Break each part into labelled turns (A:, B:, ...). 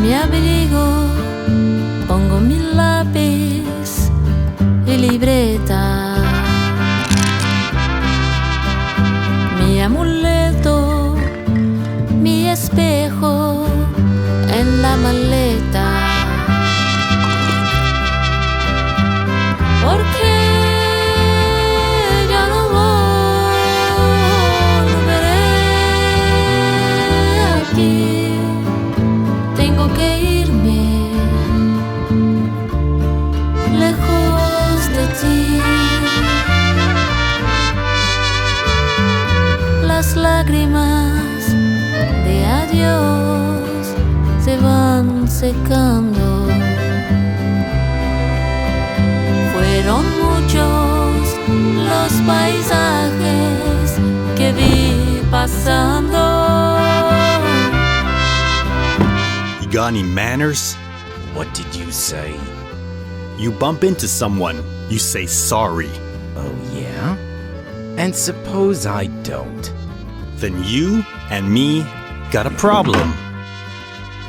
A: mi abrigo pongo mi lápiz y libreta, mi amuleto, mi espejo en la maleta. Porque ya no volveré aquí. Tengo que irme lejos de ti. Las lágrimas de adiós se van secando. Fueron muchos los paisajes que vi pasando.
B: You got any manners?
C: What did you say?
B: You bump into someone, you say sorry.
C: Oh, yeah? And suppose I don't?
B: Then you and me got a problem.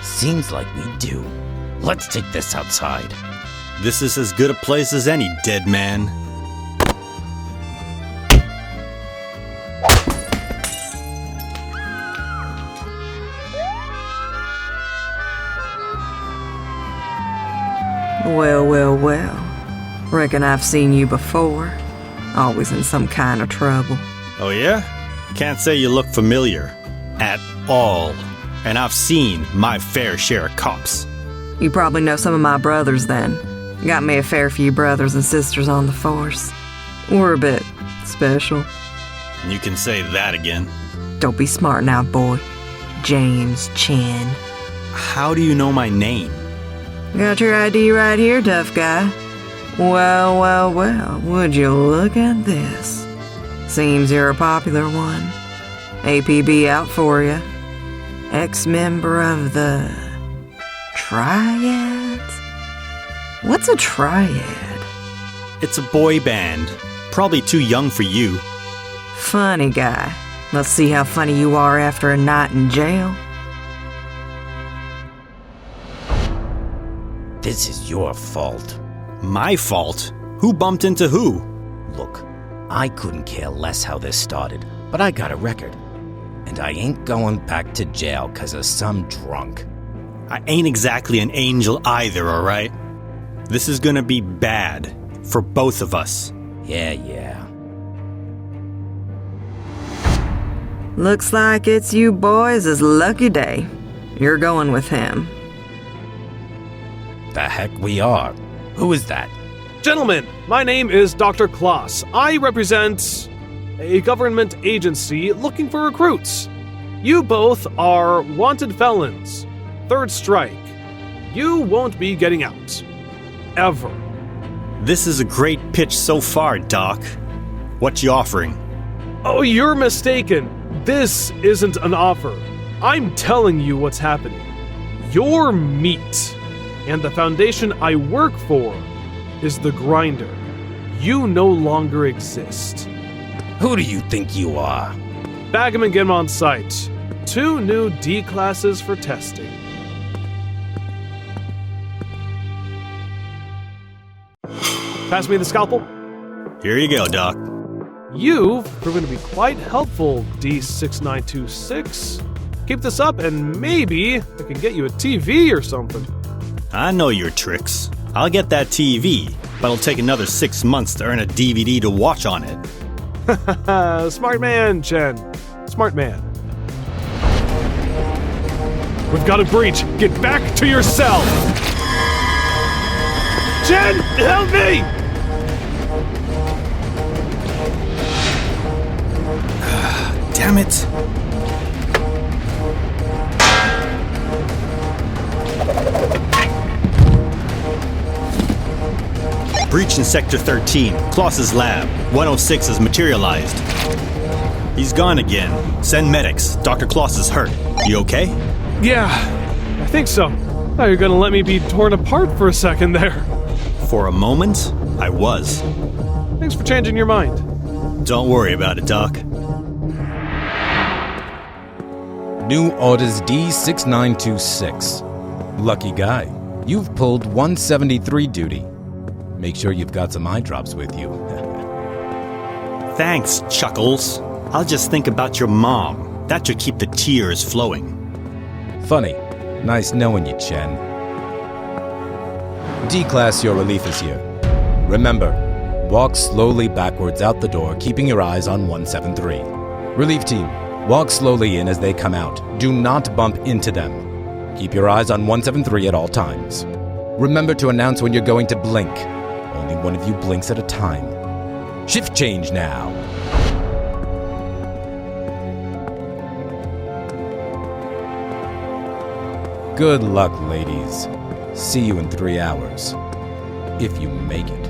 C: Seems like we do. Let's take this outside.
B: This is as good a place as any, dead man.
D: Well. Reckon I've seen you before. Always in some kind of trouble.
B: Oh yeah? Can't say you look familiar. At all. And I've seen my fair share of cops.
D: You probably know some of my brothers then. Got me a fair few brothers and sisters on the force. We're a bit special.
B: You can say that again.
D: Don't be smart now, boy. James Chen.
B: How do you know my name?
D: Got your ID right here, tough guy. Well, would you look at this? Seems you're a popular one. APB out for you. Ex-member of the Triads? What's a triad?
B: It's a boy band. Probably too young for you.
D: Funny guy. Let's see how funny you are after a night in jail.
C: This is your fault.
B: My fault? Who bumped into who?
C: Look, I couldn't care less how this started, but I got a record. And I ain't going back to jail 'cause of some drunk.
B: I ain't exactly an angel either, alright? This is gonna be bad. For both of us.
C: Yeah.
D: Looks like it's you boys' lucky day. You're going with him.
C: The heck we are. Who is that?
E: Gentlemen, my name is Dr. Kloss. I represent a government agency looking for recruits. You both are wanted felons. Third strike. You won't be getting out. Ever.
B: This is a great pitch so far, Doc. What you offering?
E: Oh, you're mistaken. This isn't an offer. I'm telling you what's happening. You're meat. And the foundation I work for is the Grinder. You no longer exist.
C: Who do you think you are?
E: Bag him and get him on site. 2 new D classes for testing. Pass me the scalpel.
B: Here you go, Doc.
E: You've proven to be quite helpful, D6926. Keep this up and maybe I can get you a TV or something.
B: I know your tricks. I'll get that TV, but it'll take another 6 months to earn a DVD to watch on it.
E: Smart man, Chen. Smart man. We've got a breach. Get back to your cell. Chen, help me!
B: Damn it. Breach in Sector 13, Kloss's lab. 106 is materialized. He's gone again. Send medics. Dr. Kloss is hurt. You okay?
E: Yeah, I think so. Thought you were gonna let me be torn apart for a second there.
B: For a moment, I was.
E: Thanks for changing your mind.
B: Don't worry about it, Doc.
F: New Orders D6926.
C: Lucky guy. You've pulled 173 duty. Make sure you've got some eye drops with you.
B: Thanks, Chuckles. I'll just think about your mom. That should keep the tears flowing.
C: Funny. Nice knowing you, Chen. D-Class, your relief is here. Remember, walk slowly backwards out the door, keeping your eyes on 173. Relief team, walk slowly in as they come out. Do not bump into them. Keep your eyes on 173 at all times. Remember to announce when you're going to blink. Only one of you blinks at a time. Shift change now. Good luck, ladies. See you in 3 hours. If you make it.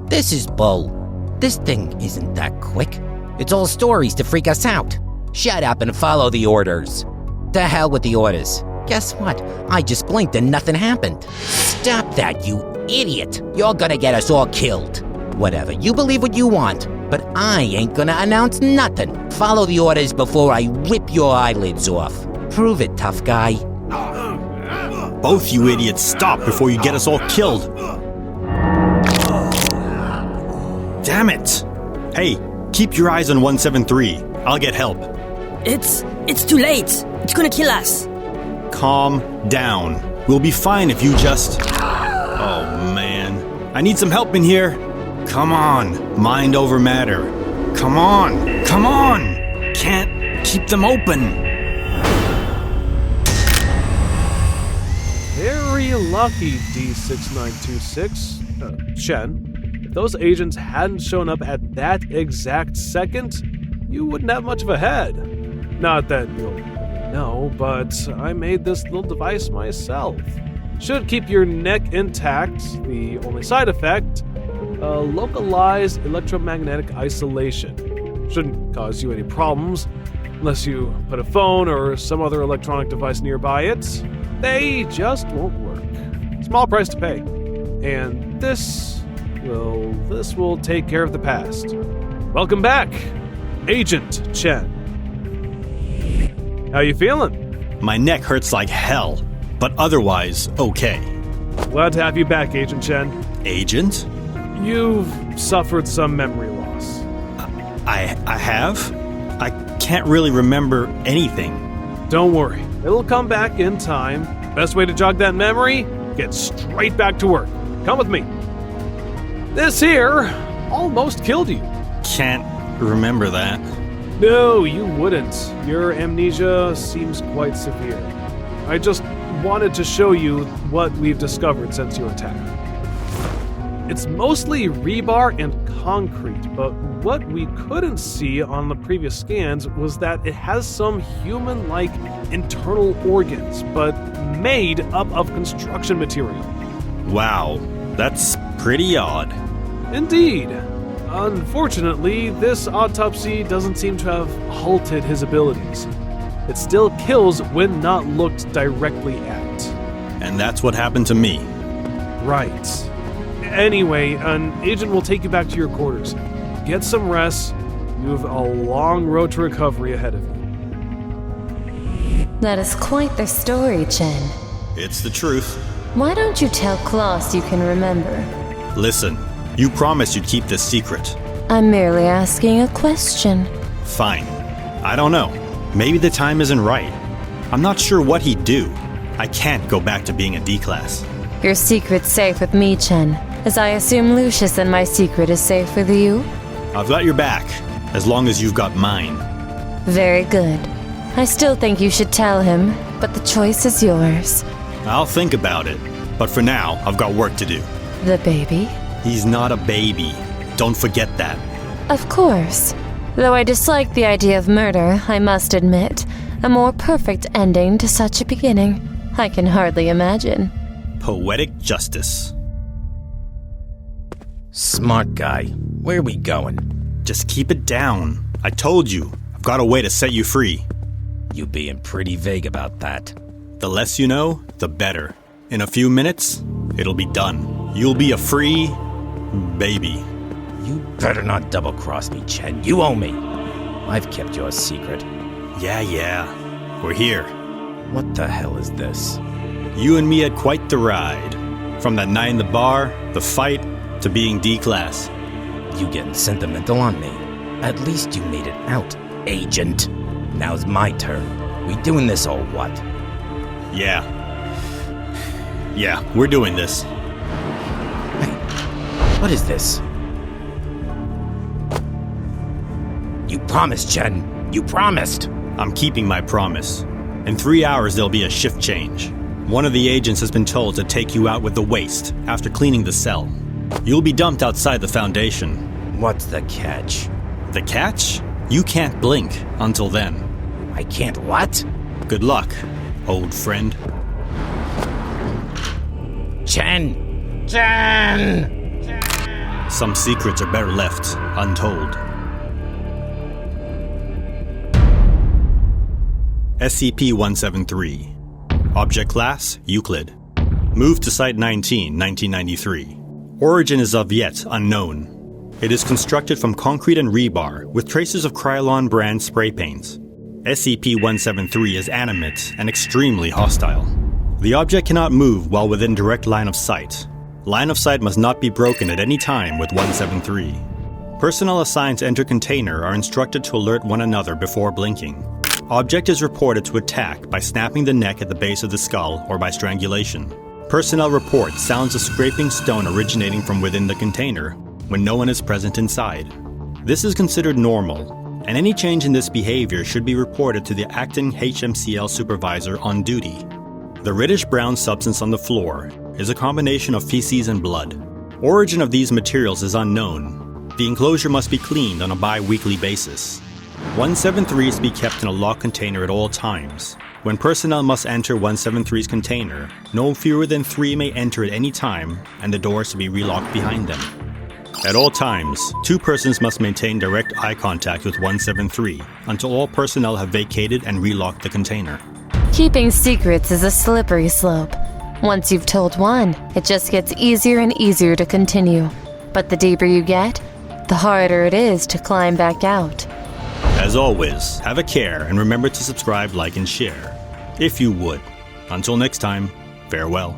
F: This is bull. This thing isn't that quick. It's all stories to freak us out. Shut up and follow the orders. To hell with the orders. Guess what? I just blinked and nothing happened. Stop that, you idiot. You're gonna get us all killed. Whatever, you believe what you want, but I ain't gonna announce nothing. Follow the orders before I rip your eyelids off. Prove it, tough guy.
B: Both you idiots stop before you get us all killed. Damn it! Hey, keep your eyes on 173. I'll get help.
G: It's too late. It's gonna kill us.
B: Calm down. We'll be fine if you just... Oh, man. I need some help in here. Come on. Mind over matter. Come on. Come on. Can't keep them open.
E: Very lucky, D6926. Chen. If those agents hadn't shown up at that exact second, you wouldn't have much of a head. Not that you'll ever know, but I made this little device myself. Should keep your neck intact. The only side effect, localized electromagnetic isolation. Shouldn't cause you any problems unless you put a phone or some other electronic device nearby it. They just won't work. Small price to pay. And this will take care of the past. Welcome back, Agent Chen. How you feeling?
B: My neck hurts like hell, but otherwise okay.
E: Glad to have you back, Agent Chen.
B: Agent?
E: You've suffered some memory loss.
B: I have? I can't really remember anything.
E: Don't worry, it'll come back in time. Best way to jog that memory? Get straight back to work. Come with me. This here almost killed you.
B: Can't remember that.
E: No, you wouldn't. Your amnesia seems quite severe. I just wanted to show you what we've discovered since your attack. It's mostly rebar and concrete, but what we couldn't see on the previous scans was that it has some human-like internal organs, but made up of construction material.
B: Wow, that's pretty odd.
E: Indeed. Unfortunately, this autopsy doesn't seem to have halted his abilities. It still kills when not looked directly at.
B: And that's what happened to me.
E: Right. Anyway, an agent will take you back to your quarters. Get some rest. You have a long road to recovery ahead of you.
H: That is quite the story, Chen.
B: It's the truth.
H: Why don't you tell Klaus you can remember?
B: Listen, you promised you'd keep this secret.
H: I'm merely asking a question.
B: Fine. I don't know. Maybe the time isn't right. I'm not sure what he'd do. I can't go back to being a D-Class.
H: Your secret's safe with me, Chen, as I assume Lucius and my secret is safe with you?
B: I've got your back, as long as you've got mine.
H: Very good. I still think you should tell him, but the choice is yours.
B: I'll think about it, but for now, I've got work to do.
H: The baby?
B: He's not a baby. Don't forget that.
H: Of course. Though I dislike the idea of murder, I must admit, a more perfect ending to such a beginning, I can hardly imagine.
B: Poetic justice.
C: Smart guy. Where are we going?
B: Just keep it down. I told you, I've got a way to set you free.
C: You being pretty vague about that.
B: The less you know, the better. In a few minutes, it'll be done. You'll be a free baby.
C: You better not double-cross me, Chen. You owe me. I've kept your secret.
B: Yeah. We're here.
C: What the hell is this?
B: You and me had quite the ride. From that night in the bar, the fight, to being D-class.
C: You getting sentimental on me. At least you made it out, Agent. Now's my turn. We doing this or what?
B: Yeah, we're doing this.
C: Hey, what is this? You promised, Chen. You promised.
B: I'm keeping my promise. In 3 hours, there'll be a shift change. One of the agents has been told to take you out with the waste after cleaning the cell. You'll be dumped outside the Foundation.
C: What's the catch?
B: The catch? You can't blink until then.
C: I can't what?
B: Good luck, old friend.
F: Chen!
B: Some secrets are better left untold. SCP-173. Object Class, Euclid. Moved to Site 19, 1993. Origin is of yet unknown. It is constructed from concrete and rebar with traces of Krylon brand spray paints. SCP-173 is animate and extremely hostile. The object cannot move while within direct line of sight. Line of sight must not be broken at any time with 173. Personnel assigned to enter container are instructed to alert one another before blinking. Object is reported to attack by snapping the neck at the base of the skull or by strangulation. Personnel report sounds of scraping stone originating from within the container when no one is present inside. This is considered normal, and any change in this behavior should be reported to the acting HMCL supervisor on duty. The reddish-brown substance on the floor is a combination of feces and blood. Origin of these materials is unknown. The enclosure must be cleaned on a bi-weekly basis. 173 is to be kept in a locked container at all times. When personnel must enter 173's container, no fewer than 3 may enter at any time, and the doors to be relocked behind them. At all times, 2 persons must maintain direct eye contact with 173 until all personnel have vacated and relocked the container.
H: Keeping secrets is a slippery slope. Once you've told one, it just gets easier and easier to continue. But the deeper you get, the harder it is to climb back out.
B: As always, have a care and remember to subscribe, like, and share, if you would. Until next time, farewell.